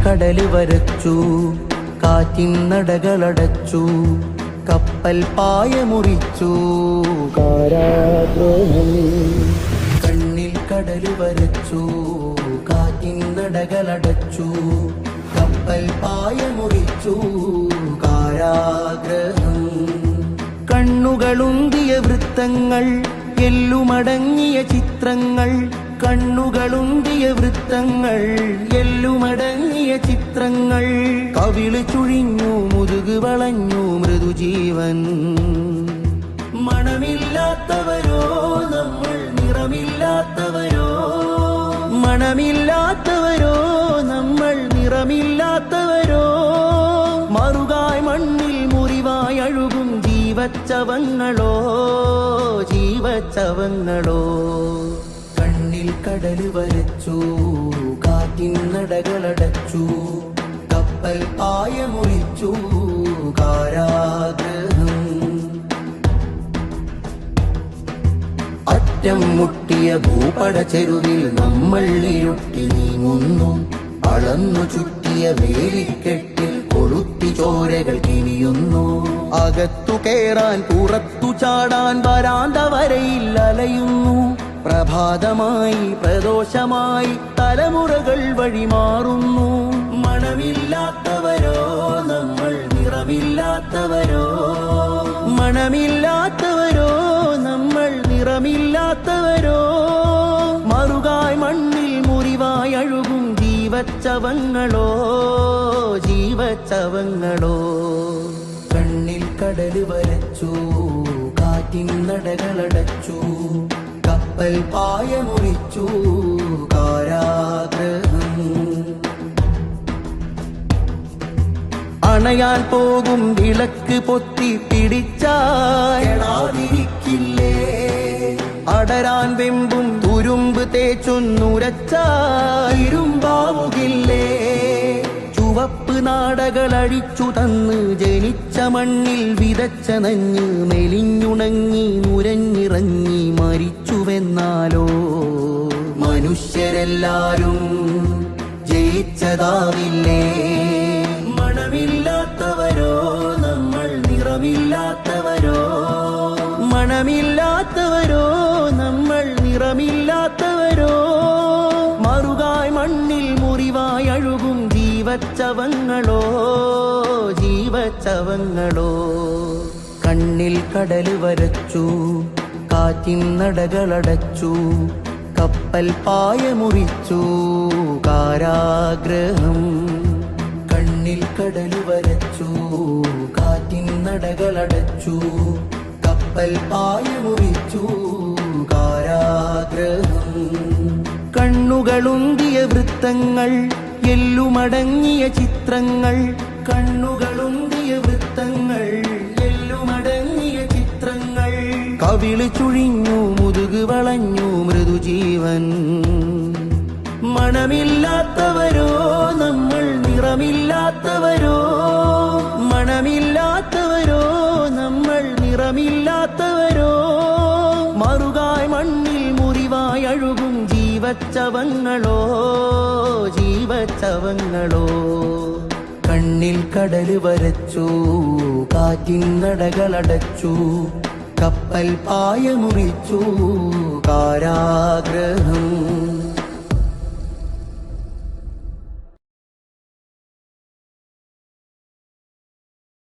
കടല് വരച്ചു, കാറ്റിൻ നടകളടച്ചു, കപ്പൽ പായ മുറിച്ചു. കാരാഗ്രഹം കണ്ണിൽ കടല് വരച്ചു, കാറ്റിൻ നടകളടച്ചു, കപ്പൽ പായ മുറിച്ചു. കാരാഗ്രഹം കണ്ണുകളുന്തിയ വൃത്തങ്ങൾ, എല്ലുമടങ്ങിയ ചിത്രങ്ങൾ. കണ്ണുകളുന്തിയ വൃത്തങ്ങൾ, എല്ലുമടങ്ങിയ ചിത്രങ്ങൾ. കവിള് ചുഴിഞ്ഞു, മുതുക് വളഞ്ഞു മൃദുജീവൻ. മണമില്ലാത്തവരോ നമ്മൾ, നിറമില്ലാത്തവരോ. മണമില്ലാത്തവരോ നമ്മൾ, നിറമില്ലാത്തവരോ. മറുകായ് മണ്ണിൽ മുറിവായി അഴുകും ജീവച്ചവങ്ങളോ, ജീവച്ചവങ്ങളോ. കണ്ണിൽ കടല് വരച്ചു, കാറ്റിൻ നടകളടച്ചു, കപ്പൽ പായ മുറിച്ചു. കാരാഗ്രഹം അറ്റം മുട്ടിയ ഭൂപട ചെരുവിൽ നമ്മൾ ഇരുട്ടി നീങ്ങുന്നു. അളന്നു ചുറ്റിയ വേലിക്കെട്ടിൽ കൊളുത്തി ചോരകൾ കിനിയുന്നു. അകത്തു കേറാൻ പുറത്തു ചാടാൻ വരാന്ത വരയിൽ അലയുന്നു. പ്രഭാതമായി പ്രദോഷമായി തലമുറകൾ വഴിമാറുന്നു. മണമില്ലാത്തവരോ നമ്മൾ, നിറമില്ലാത്തവരോ. മണമില്ലാത്തവരോ നമ്മൾ, നിറമില്ലാത്തവരോ. മറുകായ് മണ്ണിൽ മുറിവായി അഴുകും ജീവച്ചവങ്ങളോ, ജീവച്ചവങ്ങളോ. കണ്ണിൽ കടല് വരച്ചു, കാറ്റിൻ നടകളടച്ചു, കപ്പൽ പായ മുറിച്ചു. കാരാഗ്രഹം അണയാൻ പോകും വിളക്ക് പൊത്തി പിടിച്ചാടിരിക്കില്ലേ. അടരാൻ വെമ്പും തുരുമ്പ് തേച്ചൊന്നുരച്ചായിരുമ്പാവുകില്ലേ. ചുവപ്പ് നാടകളടിച്ചു തന്ന് ജനിച്ച മണ്ണിൽ വിതച്ച നഞ്ഞ് മെലിഞ്ഞുണങ്ങി നുരഞ്ഞിറങ്ങി മരിച്ചുവെന്നാലോ. മനുഷ്യരെല്ലാരും ജയിച്ചതാവില്ലേ. മണമില്ലാത്തവരോ നമ്മൾ, നിറമില്ലാത്തവരോ. മണമില്ലാത്തവരോ നമ്മൾ, നിറമില്ലാത്തവരോ. മറുകായ് മണ്ണിൽ മുറിവായി അഴുകും ജീവച്ചവങ്ങളോ, ജീവച്ചവങ്ങളോ. കണ്ണിൽ കടല് വരച്ചു, കാറ്റിൻ നടകളടച്ചു, കപ്പൽ പായ മുറിച്ചു. കാരാഗ്രഹം കണ്ണിൽ കടല് വരച്ചു, കാറ്റിൻ നടകളടച്ചു, കപ്പൽ പായ മുറിച്ചു. കാരാഗ്രഹം കണ്ണുകളുന്തിയ വൃത്തങ്ങൾ, എല്ലുമടങ്ങിയ ചിത്രങ്ങൾ. കണ്ണുകളുന്തിയ വൃത്തങ്ങൾ, എല്ലുമടങ്ങിയ ചിത്രങ്ങൾ. കവിള് ചുഴിഞ്ഞു, മുതുക് വളഞ്ഞു മൃദുജീവൻ. മണമില്ലാത്തവരോ നമ്മൾ, നിറമില്ലാത്തവരോ. മണമില്ലാത്തവരോ നമ്മൾ, നിറമില്ലാത്തവരോ. മറുകായ് മണ്ണിൽ മുറിവായി അഴുകും ജീവച്ചവങ്ങളോ, ജീവച്ചവങ്ങളോ. കണ്ണിൽ കടല് വരച്ചു, കാറ്റിൻ നടകളടച്ചു, കപ്പൽ പായ മുറിച്ചു. കാരാഗ്രഹം